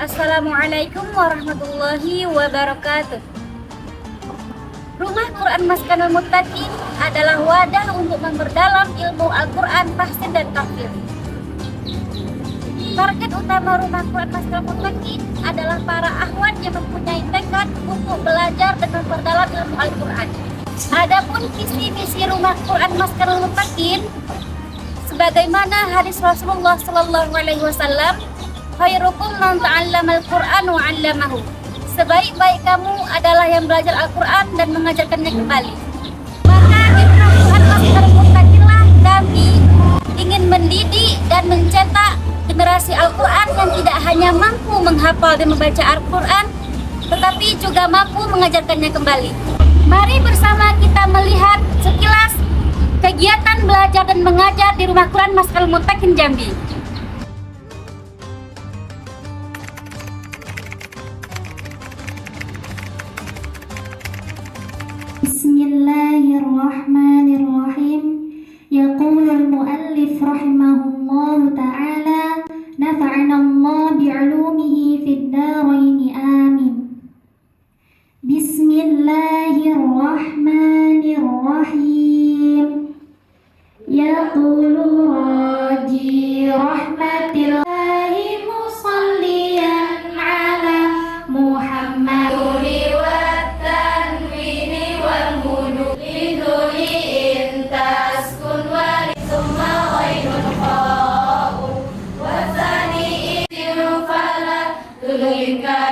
Assalamualaikum warahmatullahi wabarakatuh. Rumah Quran Maskanul Muttaqin adalah wadah untuk memperdalam ilmu Al-Quran, tafsir dan tafsir. Target utama Rumah Quran Maskanul Muttaqin adalah para akhwat yang mempunyai tekad untuk belajar dan memperdalam ilmu Al-Quran. Adapun visi misi Rumah Quran Maskanul Muttaqin, sebagaimana hadis Rasulullah SAW, khairukum man ta'allamal Qur'an wa 'allamahu. Sebaik-baik kamu adalah yang belajar Al-Quran dan mengajarkannya kembali. Maka di Rumah Quran Maskanul Muttaqinlah kami ingin mendidik dan mencetak generasi Al-Quran yang tidak hanya mampu menghafal dan membaca Al-Quran, tetapi juga mampu mengajarkannya kembali. Mari bersama kita melihat sekilas kegiatan belajar dan mengajar di Rumah Quran Maskanul Muttaqin Jambi. Bismillahirrahmanirrahim. Yaqulul muallif rahimahullahu ta'ala, nafa'anallahu bi'ulumihi fid dharaini amin. Bismillahirrahmanirrahim. Yaqulu raji rahmatillahi musalliyan ala Muhammad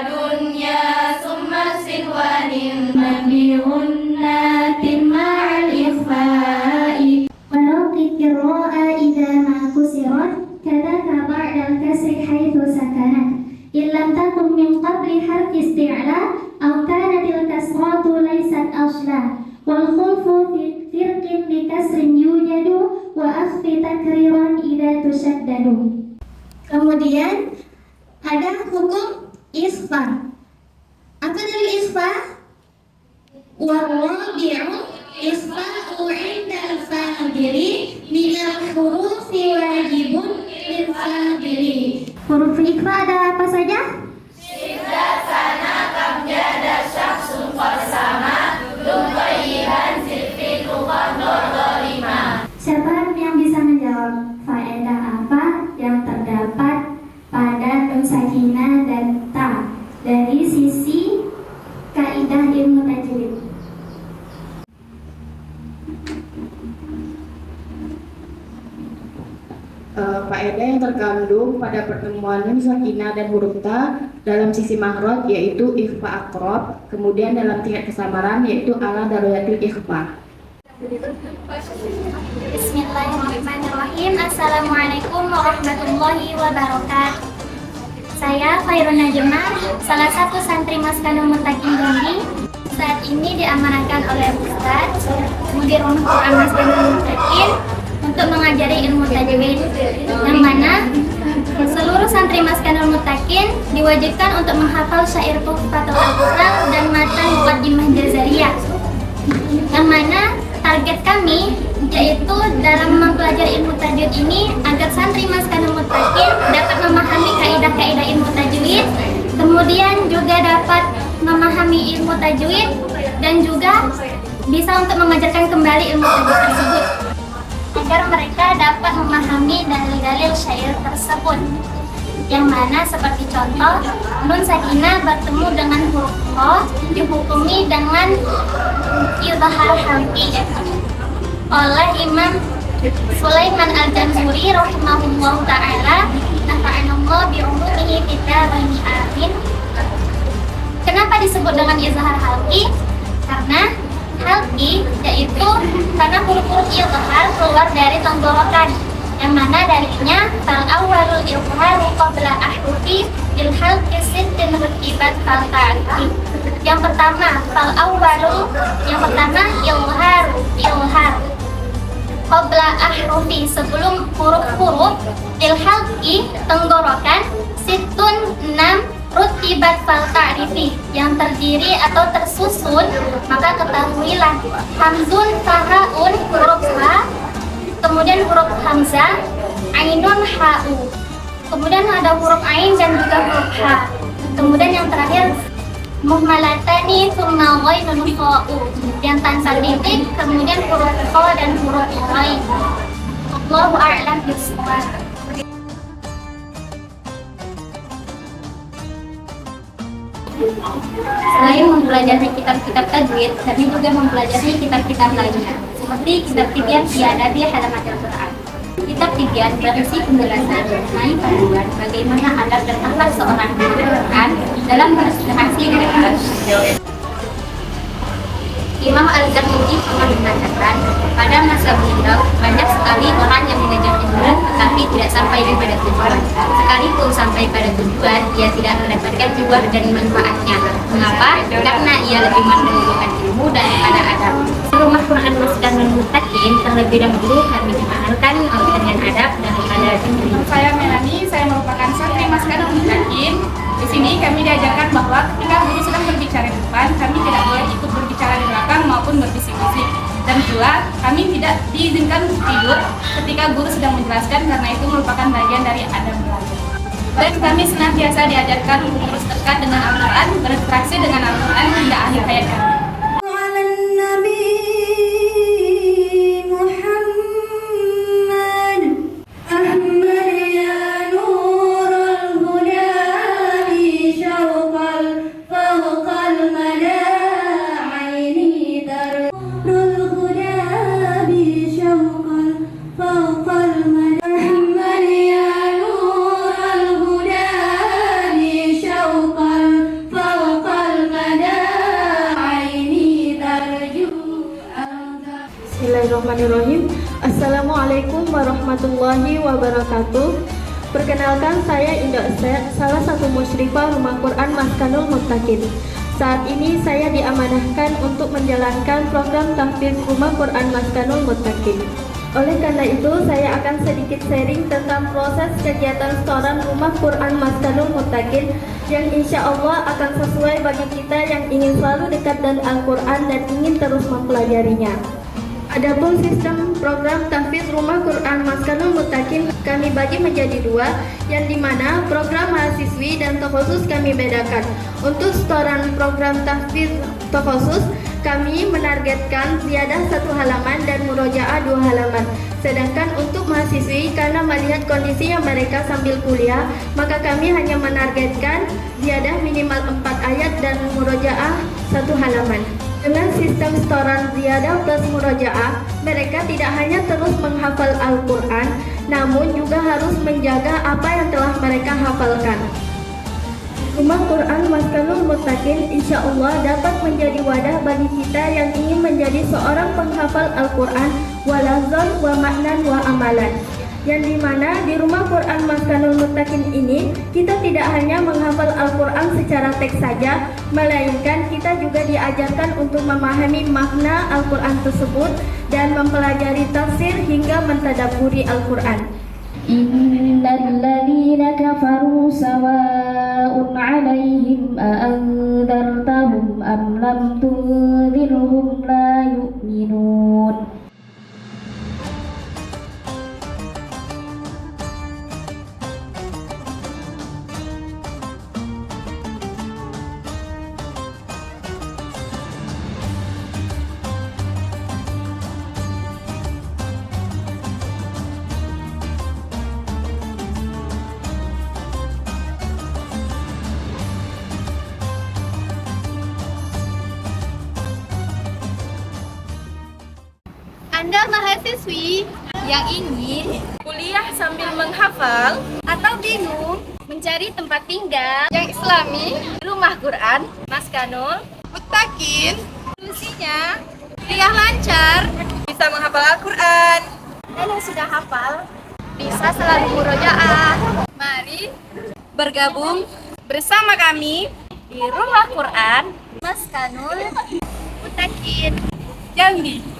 dunia summa silwanin mabihunnatin ma'al ikhfa'i walaqi qira'a idha ma kusirat kadaka ba'dal kasri haythu sakanat illam takun min qabli harfi isti'la aw kanatil kasratu laysat asla wal khulfu fi firqin bi kasrin yujadu wa akhfi takriran idha tushaddadu. Kemudian ada hukum ikhfa. Apa dari ikhfa? Warrabi'u ikhfa'u 'inda al-fadili minal hurufi wajibun lil fadili. Huruf ikhfa ada apa saja? Syiddah, sana, kamjada, syaksun, qasama, lumbayihan, silfi, luqad, lima. Siapa yang bisa menjawab faedah apa yang terdapat pada nun sakinah dan ta dari sisi kaidah ilmu tajwid? Faedah yang terkandung pada pertemuan nun sakinah dan huruf ta dalam sisi makhraj yaitu ikhfa aqrab, kemudian dalam tingkat kesamaran yaitu ala daruratil ikhfa. Bismillahirrahmanirrahim. Assalamualaikum warahmatullahi wabarakatuh. Saya Khairun Najmah, salah satu santri Maskanul Muttaqin Jambi. Saat ini diamanahkan oleh Ustadz Mudir Rumah Quran Maskanul Muttaqin untuk mengajari ilmu tajwid, yang mana seluruh santri Maskanul Muttaqin diwajibkan untuk menghafal syair Tuhfatul Al-Quran dan matan Muqaddimah Jazariyah, yang mana target kami yaitu dalam mempelajari ilmu tajwid ini agar santri Maskanul Muttaqin dapat memahami kaidah-kaidah ilmu tajwid, kemudian juga dapat memahami ilmu tajwid dan juga bisa untuk mengajarkan kembali ilmu tajwid tersebut agar mereka dapat memahami dalil-dalil syair tersebut, yang mana seperti contoh nun sakinah bertemu dengan huruf kha dihukumi dengan idhar halqi oleh Imam Sulaiman Al-Jamzuri rahimahullahu ta'ala, nafa'anallahu bi'ulumihi fid dharaini amin. Kenapa disebut dengan izhar halqi? Karena halqi yaitu karena huruf-huruf izhar keluar dari tenggorokan, yang mana darinya fal awwalul izharu qabla ahrufi bil halqi sittin rutibat fal ta'rif. Yang pertama fal awwalu, yang pertama ilhar qabla ahrufi, sebelum huruf-huruf, ilhalqi tenggorokan, situn 6 rutibat fal ta'rifi, yang terdiri atau tersusun, maka ketahuilah hamzun fahaun huruf ha, kemudian huruf hamzah, ainun ha'u, kemudian ada huruf ain dan juga huruf ha. Kemudian yang terakhir muhmalatani tsumma ghainun qa'u, yang tanpa titik, kemudian huruf qa dan huruf ghain. Allahu a'lam bishawab. Selain mempelajari kitab-kitab tajwid, kami juga mempelajari kitab-kitab lainnya, seperti kitab tibyan fi adabi halamatil Quran. Kitab tibyan berisi penjelasan mengenai panduan bagaimana adab dan akhlak seorang guru Quran dalam berinteraksi dengan Quran. Imam Al-Ghazali pernah mengatakan, pada masa beliau banyak sekali orang yang mengejar ilmu tetapi tidak sampai kepada tujuan. Sekalipun sampai pada tujuan, ia tidak mendapatkan buah dan manfaatnya. Mengapa? Karena ia lebih mendahulukan ilmu daripada adab. Rumah Quran Maskanul Muttaqin terlebih dahulu kami dikenalkan dengan adab daripada ilmu. Saya Melani, saya merupakan santri Maskanul Muttaqin. Di sini kami diajarkan bahwa ketika guru sedang berbicara di depan, kami tidak boleh ikut berbicara di belakang maupun berbisik-bisik. Dan pula kami tidak diizinkan tidur ketika guru sedang menjelaskan karena itu merupakan bagian dari adab belajar. Dan kami senantiasa diajarkan untuk terus dekat dengan Al-Quran, berinteraksi dengan Al-Quran hingga akhir hayat kami. Bismillahirrahmanirrahim. Assalamualaikum warahmatullahi wabarakatuh. Perkenalkan, saya Indah Esther, salah satu musyrifah Rumah Quran Maskanul Muttaqin. Saat ini saya diamanahkan untuk menjalankan program tahfiz Rumah Quran Maskanul Muttaqin. Oleh karena itu, saya akan sedikit sharing tentang proses kegiatan setoran Rumah Quran Maskanul Muttaqin yang insya Allah akan sesuai bagi kita yang ingin selalu dekat dengan Al-Quran dan ingin terus mempelajarinya. Adapun sistem program tahfiz Rumah Quran Maskanul Muttaqin kami bagi menjadi dua, yang dimana program mahasiswi dan takhusus kami bedakan. Untuk setoran program tahfiz takhusus, kami menargetkan ziyadah 1 halaman dan murojaah 2 halaman. Sedangkan untuk mahasiswi, karena melihat kondisi yang mereka sambil kuliah, maka kami hanya menargetkan ziyadah minimal 4 ayat dan murojaah 1 halaman. Dengan sistem setoran ziyadah plus murojaah, mereka tidak hanya terus menghafal Al-Quran, namun juga harus menjaga apa yang telah mereka hafalkan. Rumah Quran Maskanul Muttaqin insya Allah dapat menjadi wadah bagi kita yang ingin menjadi seorang penghafal Al-Quran walazon wa maknan wa amalan. Yang dimana di Rumah Quran Maskanul Muttaqin ini kita tidak hanya menghafal Al-Quran secara teks saja, melainkan kita juga diajarkan untuk memahami makna Al-Quran tersebut dan mempelajari tafsir hingga mentadabburi Al-Quran. Innalladzina kafaru sawa'un 'alaihim a'andzartahum am lam tunzirhum la yu'minun. Anda mahasiswi yang ingin kuliah sambil menghafal atau bingung mencari tempat tinggal yang islami, Rumah Quran Maskanul Muttaqin solusinya kuliah lancar, bisa menghafal Al-Quran, dan yang sudah hafal bisa selalu murojaah. Mari bergabung bersama kami di Rumah Quran Maskanul Muttaqin Jambi.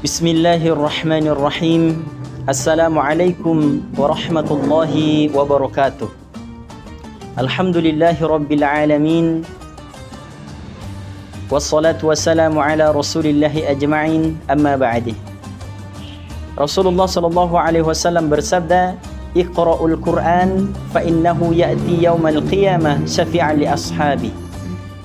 Bismillahirrahmanirrahim. Assalamualaikum warahmatullahi wabarakatuh. Alhamdulillahi rabbil alamin. wassalatu wassalamu ala rasulillahi ajma'in, amma ba'dih. Rasulullah sallallahu alaihi wasallam bersabda, "Iqra'ul Qur'an fa innahu ya'ti yaumal qiyamah syafi'an li ashabi."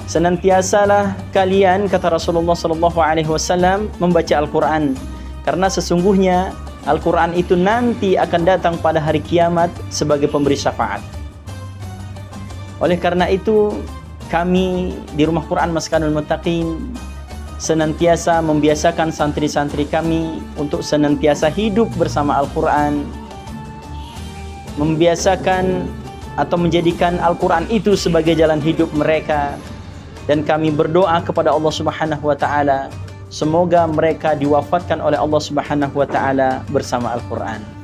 Senantiasalah kalian, kata Rasulullah sallallahu alaihi wasallam, membaca Al-Qur'an, karena sesungguhnya Al-Qur'an itu nanti akan datang pada hari kiamat sebagai pemberi syafaat. Oleh karena itu, kami di Rumah Quran Maskanul Muttaqin senantiasa membiasakan santri-santri kami untuk senantiasa hidup bersama Al-Quran, membiasakan atau menjadikan Al-Quran itu sebagai jalan hidup mereka, dan kami berdoa kepada Allah Subhanahu wa Ta'ala, semoga mereka diwafatkan oleh Allah Subhanahu wa Ta'ala bersama Al-Quran.